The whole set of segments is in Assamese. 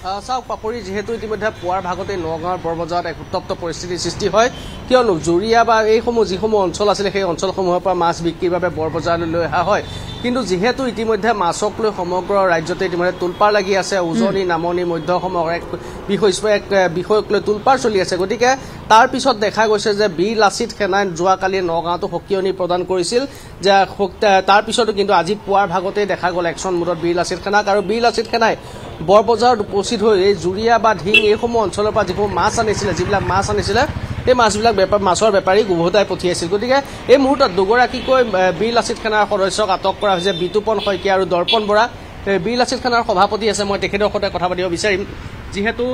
চাওক পাপৰি যেহেতু ইতিমধ্যে পুৱাৰ ভাগতে নগাঁৱৰ বৰবজাৰত এক উত্তপ্ত পৰিস্থিতিৰ সৃষ্টি হয় কিয়নো জুৰিয়া বা এইসমূহ যিসমূহ অঞ্চল আছিলে সেই অঞ্চলসমূহৰ পৰা মাছ বিক্ৰীৰ বাবে বৰবজাৰলৈ লৈ অহা হয় কিন্তু যেহেতু ইতিমধ্যে মাছক লৈ সমগ্ৰ ৰাজ্যতে ইতিমধ্যে তুলপাৰ লাগি আছে উজনি নামনি মধ্য অসমৰ এক বিষয়ক লৈ তুলপাৰ চলি আছে গতিকে তাৰ পিছত দেখা গৈছে যে বীৰ লাচিত সেনাই যোৱাকালি নগাঁৱতো সকিয়নি প্ৰদান কৰিছিল যে তাৰ পিছতো কিন্তু আজি পুৱাৰ ভাগতে দেখা গ'ল একশ্যন মোডত বীৰ লাচিত সেনাক আৰু বীৰ লাচিত সেনাই বৰবজাৰত উপস্থিত হৈ এই জুৰিয়া বা ঢিং এইসমূহ অঞ্চলৰ পৰা যিসমূহ মাছ আনিছিলে যিবিলাক মাছ আনিছিলে এই মাছবিলাক মাছৰ বেপাৰীক উভতাই পঠিয়াইছিল গতিকে এই মুহূৰ্তত দুগৰাকীকৈ বীৰ লাচিত সেনাৰ সদস্যক আটক কৰা হৈছে বিতুপন শইকীয়া আৰু দৰ্পণ বৰা বীৰ লাচিত সেনাৰ সভাপতি আছে মই তেখেতৰ সৈতে কথা পাতিব বিচাৰিম যিহেতু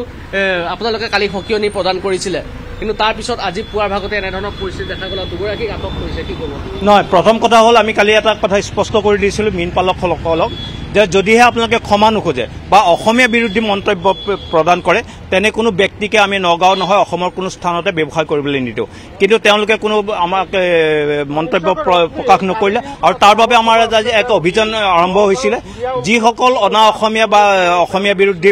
আপোনালোকে কালি সকিয়নি প্ৰদান কৰিছিলে কিন্তু তাৰ পিছত আজি পুৱাৰ ভাগতে এনেধৰণৰ পৰিস্থিতি দেখা গ'ল দুগৰাকীক আটক কৰিছে কি ক'ব নহয় প্ৰথম কথা হ'ল আমি কালি এটা কথা স্পষ্ট কৰি দিছিলোঁ মীন পালকসকলক যে যদিহে আপোনালোকে ক্ষমা নোখোজে বা অসমীয়া বিৰোধী মন্তব্য প্ৰদান কৰে তেনে কোনো ব্যক্তিকে আমি নগাঁও নহয় অসমৰ কোনো স্থানতে ব্যৱসায় কৰিবলৈ নিদিওঁ কিন্তু তেওঁলোকে কোনো আমাক মন্তব্য প্ৰকাশ নকৰিলে আৰু তাৰ বাবে আমাৰ আজি এক অভিযান আৰম্ভ হৈছিলে যিসকল অনা অসমীয়া বা অসমীয়া বিৰোধী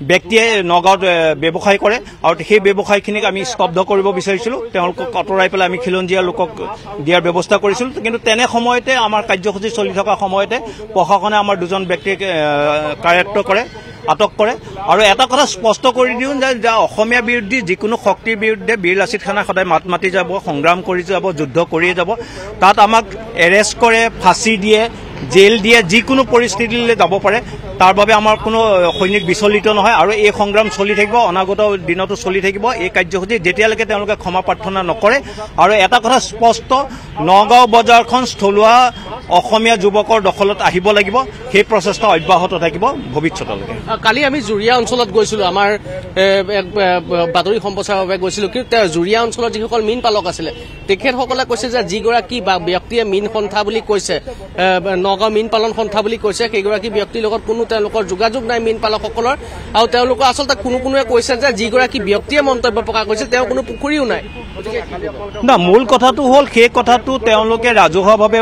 ব্যক্তিয়ে নগাঁৱত ব্যৱসায় কৰে আৰু সেই ব্যৱসায়খিনিক আমি স্তব্ধ কৰিব বিচাৰিছিলোঁ তেওঁলোকক আঁতৰাই পেলাই আমি খিলঞ্জীয়া লোকক দিয়াৰ ব্যৱস্থা কৰিছিলোঁ কিন্তু তেনে সময়তে আমাৰ কাৰ্যসূচী চলি থকা সময়তে প্ৰশাসনে আমাৰ দুজন ব্যক্তিক কাৰ্যত কৰে আটক কৰে আৰু এটা কথা স্পষ্ট কৰি দিওঁ যে অসমীয়া বিৰোধী যিকোনো শক্তিৰ বিৰুদ্ধে বীৰ লাচিত সেনা সদায় মাত মাতি যাব সংগ্ৰাম কৰি যাব যুদ্ধ কৰিয়ে যাব তাত আমাক এৰেষ্ট কৰে ফাঁচি দিয়ে জেল দিয়ে যিকোনো পৰিস্থিতিলৈ যাব পাৰে তাৰ বাবে আমাৰ কোনো সৈনিক বিচলিত নহয় আৰু এই সংগ্ৰাম চলি থাকিব অনাগত দিনতো চলি থাকিব এই কাৰ্যসূচী যেতিয়ালৈকে তেওঁলোকে ক্ষমা প্ৰাৰ্থনা নকৰে আৰু এটা কথা স্পষ্ট নগাঁও বজাৰখন স্থলুৱা অসমীয়া যুৱকৰ দখলত আহিব লাগিব সেই প্ৰচেষ্টা অব্যাহত থাকিব ভৱিষ্যতলৈকে কালি আমি জুৰিয়া অঞ্চলত গৈছিলোঁ আমাৰ বাতৰি সম্প্ৰচাৰৰ বাবে গৈছিলোঁ কিন্তু জুৰিয়া অঞ্চলত যিসকল মীন পালক আছিলে তেখেতসকলে কৈছে যে যিগৰাকী ব্যক্তিয়ে মীন সন্থা বুলি কৈছে নগাঁও মীন পালন সন্থা বুলি কৈছে সেইগৰাকী ব্যক্তিৰ লগত কোনো তেওঁলোকৰ যোগাযোগ নাই মীন পালকসকলৰ আৰু তেওঁলোকৰ আচলতে কোনোৱে কৈছে যে যিগৰাকী ব্যক্তিয়ে মন্তব্য প্ৰকাশ কৰিছে তেওঁ কোনো পুখুৰীও নাই না মূল কথাটো হ'ল সেই কথাটো তেওঁলোকে ৰাজহুৱাভাৱে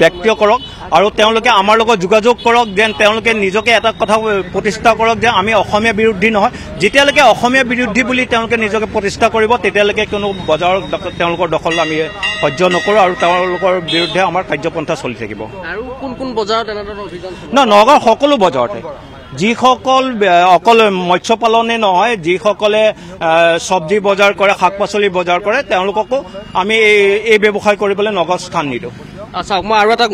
ব্যক্ত কৰক আৰু তেওঁলোকে আমাৰ লগত যোগাযোগ কৰক যেন তেওঁলোকে নিজকে এটা কথা প্ৰতিষ্ঠা কৰক যে আমি অসমীয়া বিৰোধী নহয় যেতিয়ালৈকে অসমীয়া বিৰোধী বুলি তেওঁলোকে নিজকে প্ৰতিষ্ঠা কৰিব তেতিয়ালৈকে কোনো বজাৰৰ তেওঁলোকৰ দখল আমি সহ্য নকৰোঁ আৰু তেওঁলোকৰ বিৰুদ্ধে আমাৰ কাৰ্যপন্থা চলি থাকিব আৰু কোন বজাৰত এনেধৰণৰ অভিযান নগাঁৱৰ সকলো বজাৰতে যিসকল অকল মৎস্য পালনে নহয় যিসকলে চব্জি বজাৰ কৰে শাক পাচলি বজাৰ কৰে তেওঁলোককো আমি এই ব্যৱসায় কৰিবলৈ নগাঁৱত স্থান নিদিওঁ আচ্ছা মই আৰু এটা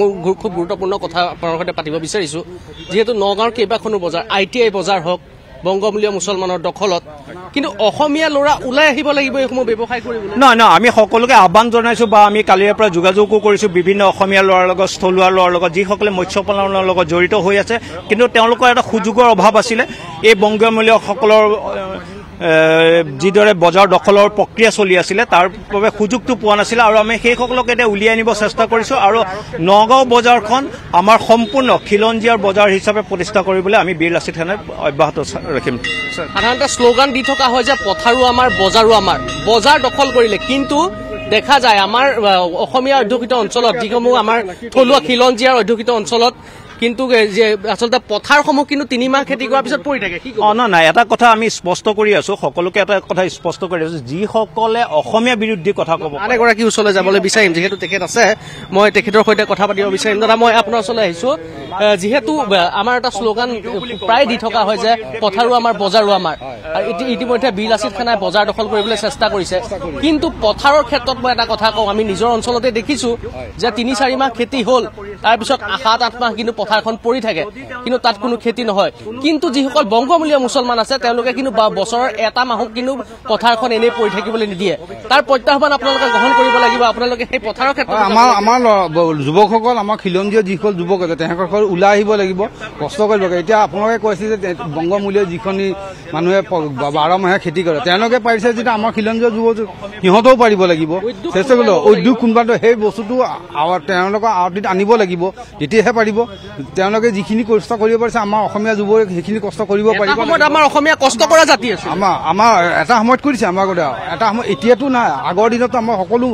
খুব গুৰুত্বপূৰ্ণ কথা আপোনাৰ সৈতে পাতিব বিচাৰিছোঁ যিহেতু নগাঁৱৰ কেইবাখনো বজাৰ ITI বজাৰ হওক বংগমূলীয় মুছলমানৰ দখলত কিন্তু অসমীয়া ল'ৰা ওলাই আহিব লাগিব এইসমূহ ব্যৱসায় কৰিবলৈ নহয় আমি সকলোকে আহ্বান জনাইছোঁ বা আমি কালিৰ পৰা যোগাযোগো কৰিছোঁ বিভিন্ন অসমীয়া ল'ৰাৰ লগত স্থলুৱা ল'ৰাৰ লগত যিসকলে মৎস্য পালনৰ লগত জড়িত হৈ আছে কিন্তু তেওঁলোকৰ এটা সুযোগৰ অভাৱ আছিলে এই বংগমূলীয়সকলৰ যিদৰে বজাৰ দখলৰ প্ৰক্ৰিয়া চলি আছিলে তাৰ বাবে সুযোগটো পোৱা নাছিলে আৰু আমি সেইসকলক এতিয়া উলিয়াই আনিব চেষ্টা কৰিছোঁ আৰু নগাঁও বজাৰখন আমাৰ সম্পূৰ্ণ খিলঞ্জীয়াৰ বজাৰ হিচাপে প্ৰতিষ্ঠা কৰিবলৈ আমি বীৰ লাচিত সেনাই অব্যাহত ৰাখিম সাধাৰণতে শ্লোগান দি থকা হয় যে পথাৰো আমাৰ বজাৰো আমাৰ বজাৰ দখল কৰিলে কিন্তু দেখা যায় আমাৰ অসমীয়া অধ্যুষিত অঞ্চলত যিসমূহ আমাৰ থলুৱা খিলঞ্জীয়াৰ অধ্যুষিত অঞ্চলত কিন্তু আচলতে পথাৰসমূহ কিন্তু 3 মাহ খেতি কৰাৰ পিছত পৰি থাকে কি নাই এটা কথা আমি স্পষ্ট কৰি আছোঁ সকলোকে এটা কথা স্পষ্ট কৰি আছোঁ যিসকলে অসমীয়া বিৰোধী কথা ক'ব আন এগৰাকী ওচৰলৈ যাবলৈ বিচাৰিম যিহেতু তেখেত আছে মই তেখেতৰ সৈতে কথা পাতিব বিচাৰিম দাদা মই আপোনাৰ ওচৰলৈ আহিছোঁ যিহেতু আমাৰ এটা শ্লোগান প্ৰায় দি থকা হয় যে পথাৰো আমাৰ বজাৰো আমাৰ আৰু ইতিমধ্যে বীৰ লাচিত সেনাই বজাৰ দখল কৰিবলৈ চেষ্টা কৰিছে কিন্তু পথাৰৰ ক্ষেত্ৰত মই এটা কথা কওঁ আমি নিজৰ অঞ্চলতে দেখিছোঁ যে 3-4 মাহ খেতি হ'ল তাৰপিছত 7-8 মাহ কিন্তু পথাৰখন পৰি থাকে কিন্তু তাত কোনো খেতি নহয় কিন্তু যিসকল বংগমূলীয় মুছলমান আছে তেওঁলোকে কিন্তু বছৰৰ এটা মাহক কিন্তু পথাৰখন এনেই পৰি থাকিবলৈ নিদিয়ে তাৰ প্ৰত্যাহ্বান আপোনালোকে গ্ৰহণ কৰিব লাগিব আপোনালোকে সেই পথাৰৰ ক্ষেত্ৰত আমাৰ যুৱকসকল আমাৰ খিলঞ্জীয় যিসকল যুৱক আছে তেওঁলোকৰ ওলাই আহিব লাগিব কষ্ট কৰিব লাগিব এতিয়া আপোনালোকে কৈছে যে বংগমূলীয় যিখিনি মানুহে 12 মাহে খেতি কৰে তেওঁলোকে পাৰিছে যেতিয়া আমাৰ খিলঞ্জীয় যুৱক সিহঁতেও পাৰিব লাগিব চেষ্টা কৰিব উদ্যোগ কোনোবাটো সেই বস্তুটো তেওঁলোকৰ আৱতিত আনিব লাগিব তেতিয়াহে পাৰিব তেওঁলোকে যিখিনি কষ্ট কৰিব পাৰিছে আমাৰ অসমীয়া যুৱক সেইখিনি কষ্ট কৰিব পাৰিব সময়ত আমাৰ অসমীয়া কষ্ট কৰা জাতি আছে আমাৰ এটা সময়ত কৰিছে আমাৰ আগতে এটা সময় এতিয়াতো নাই আগৰ দিনতো আমাৰ সকলো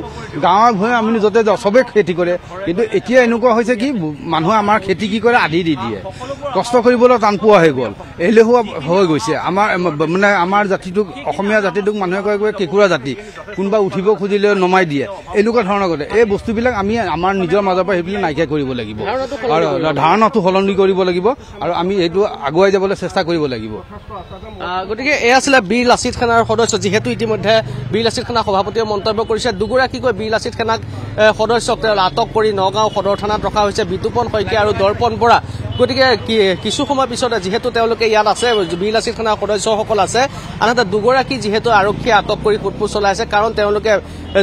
গাঁৱে ভূঞে আমি য'তে যাওঁ চবেই খেতি কৰে কিন্তু এতিয়া এনেকুৱা হৈছে কি মানুহে আমাৰ খেতি কি কৰে আধি দি দিয়ে কষ্ট কৰিবলৈ টান পোৱা হৈ গ'ল এলেহুৱা হৈ গৈছে আমাৰ মানে আমাৰ জাতিটোক অসমীয়া জাতিটোক মানুহে কয় কেঁকুৰা জাতি কোনোবা উঠিব খুজিলে নমাই দিয়ে এনেকুৱা ধৰণৰ কথা এই বস্তুবিলাক আমি আমাৰ নিজৰ মাজৰ পৰা সেইবিলাক নাইকিয়া কৰিব লাগিব আৰু ধাৰণাটো সলনি কৰিব লাগিব আৰু আমি এইটো আগুৱাই যাবলৈ চেষ্টা কৰিব লাগিব গতিকে এই আছিলে বীৰ লাচিত সেনাৰ সদস্য যিহেতু ইতিমধ্যে বীৰ লাচিত সেনা সভাপতিয়ে মন্তব্য কৰিছে দুগৰাকীকৈ বীৰ লাচিত সেনাক সদস্যক আটক কৰি নগাঁও সদৰ থানাত ৰখা হৈছে বিতুপন শইকীয়া আৰু দৰ্পণ বৰা গতিকে কিছু সময় পিছতে যিহেতু তেওঁলোকে ইয়াত আছে বীৰ লাচিত সেনাৰ সদস্যসকল আছে আনহাতে দুগৰাকী যিহেতু আৰক্ষীয়ে আটক কৰি সোধপোছ চলাই আছে কাৰণ তেওঁলোকে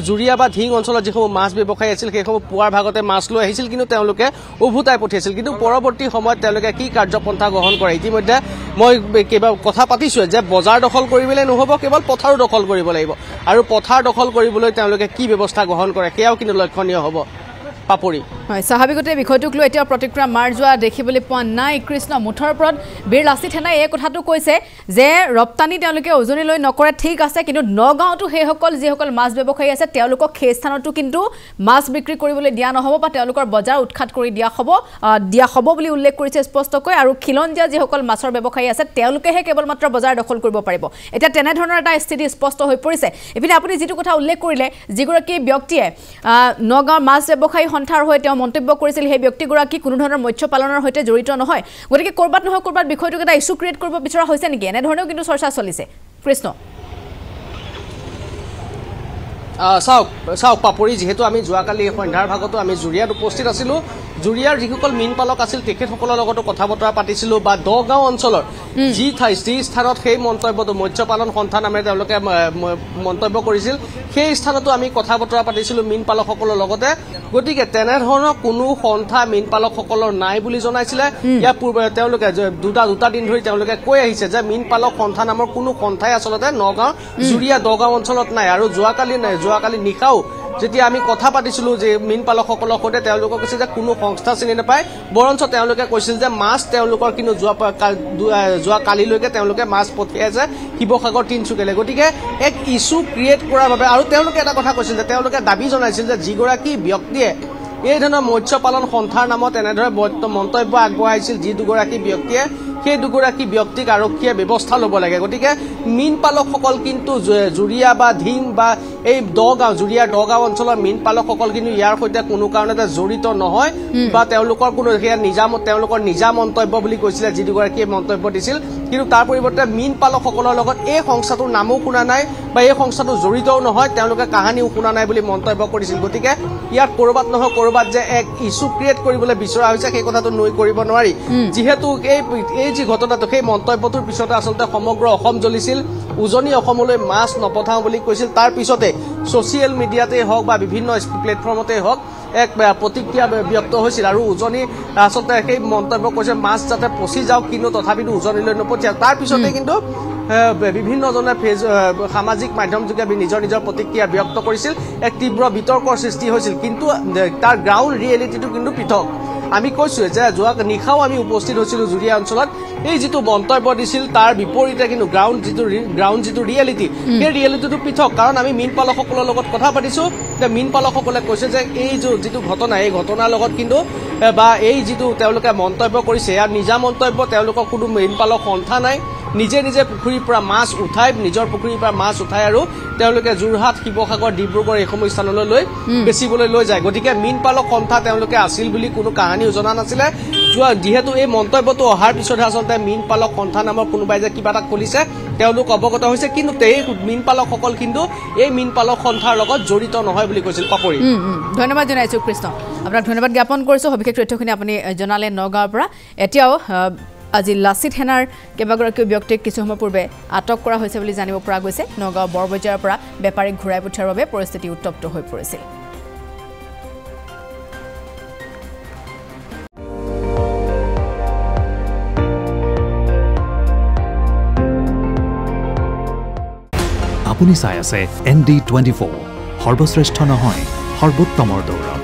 জুৰিয়া বা ধিং অঞ্চলত যিসমূহ মাছ ব্যৱসায়ী আছিল সেইসমূহ পুৱাৰ ভাগতে মাছ লৈ আহিছিল কিন্তু তেওঁলোকে উভতাই পঠিয়াইছিল কিন্তু পৰৱৰ্তী সময়ত তেওঁলোকে কি কাৰ্যপন্থা গ্ৰহণ কৰে ইতিমধ্যে মই কেৱল কথা পাতিছোঁ যে বজাৰ দখল কৰিবলৈ নহ'ব কেৱল পথাৰো দখল কৰিব লাগিব আৰু পথাৰ দখল কৰিবলৈ তেওঁলোকে কি ব্যৱস্থা গ্ৰহণ কৰে সেয়াও কিন্তু লক্ষণীয় হ'ব পাপৰি হয় স্বাভাৱিকতে বিষয়টোক লৈ এতিয়া প্ৰতিক্ৰিয়া মাৰ যোৱা দেখিবলৈ পোৱা নাই কৃষ্ণ মুঠৰ ওপৰত বীৰ লাচিত সেনাই এই কথাটো কৈছে যে ৰপ্তানি তেওঁলোকে উজনি লৈ নকৰে ঠিক আছে কিন্তু নগাঁৱতো সেইসকল যিসকল মাছ ব্যৱসায়ী আছে তেওঁলোকক সেই স্থানতো কিন্তু মাছ বিক্ৰী কৰিবলৈ দিয়া নহ'ব বা তেওঁলোকৰ বজাৰ উৎখাত কৰি দিয়া হ'ব বুলি উল্লেখ কৰিছে স্পষ্টকৈ আৰু খিলঞ্জীয়া যিসকল মাছৰ ব্যৱসায়ী আছে তেওঁলোকেহে কেৱল মাত্ৰ বজাৰ দখল কৰিব পাৰিব এতিয়া তেনেধৰণৰ এটা স্থিতি স্পষ্ট হৈ পৰিছে ইপিনে আপুনি যিটো কথা উল্লেখ কৰিলে যিগৰাকী ব্যক্তিয়ে নগাঁৱৰ মাছ ব্যৱসায়ী সন্থাৰ হৈ তেওঁ মন্তব্য কৰিছিল সেই ব্যক্তিগৰাকী কোনো ধৰণৰ মৎস্য পালনৰ সৈতে জড়িত নহয় গতিকে কৰবাত নহয় কৰবাত বিষয়টোক এটা ইস্যু ক্ৰিয়েট কৰিব বিচৰা হৈছে নেকি এনেধৰণেও কিন্তু চৰ্চা চলিছে কৃষ্ণ চাওক পাপৰি যিহেতু আমি যোৱাকালি সন্ধ্যাৰ ভাগতো আমি জুৰিয়াত উপস্থিত আছিলোঁ জুৰিয়াৰ যিসকল মীন পালক আছিল তেখেতসকলৰ লগতো কথা বতৰা পাতিছিলোঁ বা দগাঁও অঞ্চলৰ যি স্থানত সেই মন্তব্যটো মৎস্য পালন সন্থা নামেৰে তেওঁলোকে মন্তব্য কৰিছিল সেই স্থানতো আমি কথা বতৰা পাতিছিলোঁ মীন পালকসকলৰ লগতে গতিকে তেনেধৰণৰ কোনো সন্থা মীন পালকসকলৰ নাই বুলি জনাইছিলে ইয়াৰ পূৰ্বে তেওঁলোকে দুটা দিন ধৰি তেওঁলোকে কৈ আহিছে যে মীন পালক সন্থা নামৰ কোনো সন্থাই আচলতে নগাঁও জুৰিয়া দগাঁও অঞ্চলত নাই আৰু যোৱাকালি নিশাও যেতিয়া আমি কথা পাতিছিলোঁ যে মীন পালকসকলৰ সৈতে তেওঁলোকে কৈছে যে কোনো সংস্থা চিনি নাপায় বৰঞ্চ তেওঁলোকে কৈছিল যে মাছ তেওঁলোকৰ কিন্তু যোৱা কালিলৈকে তেওঁলোকে মাছ পঠিয়াইছে শিৱসাগৰ তিনিচুকীয়ালৈ গতিকে এক ইছ্যু ক্ৰিয়েট কৰাৰ বাবে আৰু তেওঁলোকে এটা কথা কৈছিল যে তেওঁলোকে দাবী জনাইছিল যে যিগৰাকী ব্যক্তিয়ে এই ধৰণৰ মৎস্য পালন সন্থাৰ নামত এনেদৰে মন্তব্য আগবঢ়াইছিল যি দুগৰাকী ব্যক্তিয়ে সেই দুগৰাকী ব্যক্তিক আৰক্ষীয়ে ব্যৱস্থা ল'ব লাগে গতিকে মীন পালকসকল কিন্তু জুৰিয়া বা ধিং বা এই জুৰিয়া দগাঁও অঞ্চলৰ মীন পালকসকল কিন্তু ইয়াৰ সৈতে কোনো কাৰণতে জড়িত নহয় বা তেওঁলোকৰ কোনো সেয়া তেওঁলোকৰ নিজা মন্তব্য বুলি কৈছিলে যি দুগৰাকীয়ে মন্তব্য দিছিল কিন্তু তাৰ পৰিৱৰ্তে মীন পালকসকলৰ লগত এই সংস্থাটোৰ নামো শুনা নাই বা এই সংস্থাটো জড়িতও নহয় তেওঁলোকে কাহানিও শুনা নাই বুলি মন্তব্য কৰিছিল গতিকে ইয়াত ক'ৰবাত নহয় ক'ৰবাত যে এক ইছ্যু ক্ৰিয়েট কৰিবলৈ বিচৰা হৈছে সেই কথাটো নৈ কৰিব নোৱাৰি যিহেতু এই যি ঘটনাটো সেই মন্তব্যটোৰ পিছতে আচলতে সমগ্ৰ অসম জ্বলিছিল উজনি অসমলৈ মাছ নপঠাওঁ বুলি কৈছিল তাৰ পিছতে ছ'চিয়েল মিডিয়াতেই হওক বা বিভিন্ন প্লেটফৰ্মতেই হওক এক প্ৰতিক্ৰিয়া ব্যক্ত হৈছিল আৰু উজনি আচলতে সেই মন্তব্য কৈছে মাছ যাতে পচি যাওক কিন্তু তথাপিতো উজনিলৈ নপঠিয়াওক তাৰ পিছতে কিন্তু বিভিন্নজনে সামাজিক মাধ্যমযোগে নিজৰ প্ৰতিক্ৰিয়া ব্যক্ত কৰিছিল এক তীব্ৰ বিতৰ্কৰ সৃষ্টি হৈছিল কিন্তু তাৰ গ্ৰাউণ্ড ৰিয়েলিটিটো কিন্তু পৃথক আমি কৈছোঁ যে যোৱা নিশাও আমি উপস্থিত হৈছিলোঁ জুৰিয়া অঞ্চলত এই যিটো মন্তব্য দিছিল তাৰ বিপৰীতে কিন্তু গ্ৰাউণ্ড যিটো ৰিয়েলিটি সেই ৰিয়েলিটিটো পৃথক কাৰণ আমি মীন পালকসকলৰ লগত কথা পাতিছোঁ যে মীন পালকসকলে কৈছে যে এই যিটো ঘটনা এই ঘটনাৰ লগত কিন্তু বা এই যিটো তেওঁলোকে মন্তব্য কৰিছে ইয়াৰ নিজা মন্তব্য তেওঁলোকৰ কোনো মীন পালক সন্থা নাই নিজে পুখুৰীৰ পৰা মাছ উঠাই নিজৰ পুখুৰীৰ পৰা মাছ উঠাই আৰু তেওঁলোকে যোৰহাট শিৱসাগৰ ডিব্ৰুগড় এইসমূহ স্থানলৈ বেচিবলৈ লৈ যায় গতিকে মীন পালক সন্থা তেওঁলোকে আছিল বুলি কোনো কাহানিও জনা নাছিলে যিহেতু এই মন্তব্যটো অহাৰ পিছতহে আচলতে মীন পালক সন্থা নামৰ কোনোবাই যে কিবা এটা খুলিছে তেওঁলোক অৱগত হৈছে কিন্তু এই মীন পালকসকল কিন্তু এই মীন পালক সন্থাৰ লগত জড়িত নহয় বুলি কৈছিল পাপৰি ধন্যবাদ জনাইছোঁ কৃষ্ণ আপোনাক ধন্যবাদ জ্ঞাপন কৰিছোঁ সবিশেষ তথ্যখিনি আপুনি জনালে নগাঁৱৰ পৰা এতিয়াও আজি লাচিত সেনাৰ কেইবাগৰাকী ব্যক্তিক কিছু সময় পূৰ্বে আটক কৰা হৈছে বুলি জানিব পৰা গৈছে নগাঁও বৰবজাৰৰ পৰা বেপাৰীক ঘূৰাই পঠিওৱাৰ বাবে পৰিস্থিতি উত্তপ্ত হৈ পৰিছিল আপুনি চাই আছে ND24 সৰ্বশ্ৰেষ্ঠ নহয় সৰ্বোত্তমৰ দৌৰ